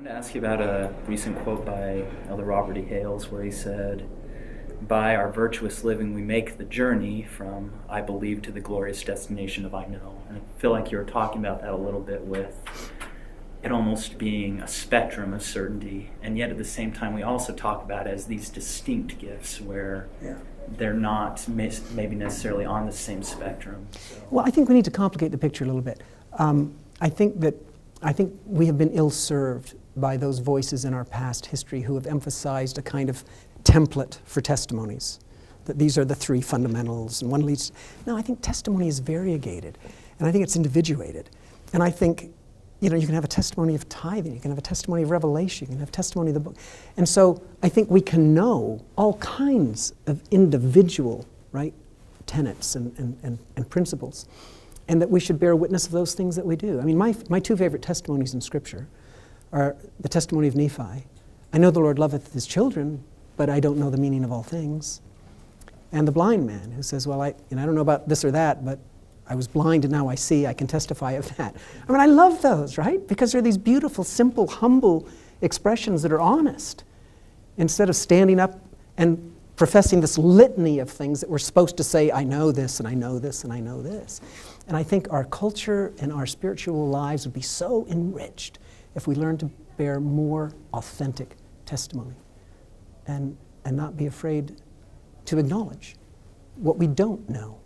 wanted to ask you about a recent quote by Elder Robert E. Hales where he said, "By our virtuous living we make the journey from I believe to the glorious destination of I know." And I feel like you were talking about that a little bit with it almost being a spectrum of certainty, and yet at the same time we also talk about it as these distinct gifts where they're not maybe necessarily on the same spectrum. So. Well, I think we need to complicate the picture a little bit. I think we have been ill-served by those voices in our past history who have emphasized a kind of template for testimonies, that these are the three fundamentals and one leads. No, I think testimony is variegated, and I think it's individuated. And I think, you can have a testimony of tithing, you can have a testimony of revelation, you can have a testimony of the book. And so I think we can know all kinds of individual, tenets and principles, and that we should bear witness of those things that we do. I mean, my two favorite testimonies in Scripture are the testimony of Nephi. I know the Lord loveth his children, but I don't know the meaning of all things. And the blind man who says, well, I don't know about this or that, but I was blind and now I see, I can testify of that. I mean, I love those, right? Because they're these beautiful, simple, humble expressions that are honest. Instead of standing up and professing this litany of things that we're supposed to say, I know this, and I know this, and I know this. And I think our culture and our spiritual lives would be so enriched if we learned to bear more authentic testimony and not be afraid to acknowledge what we don't know.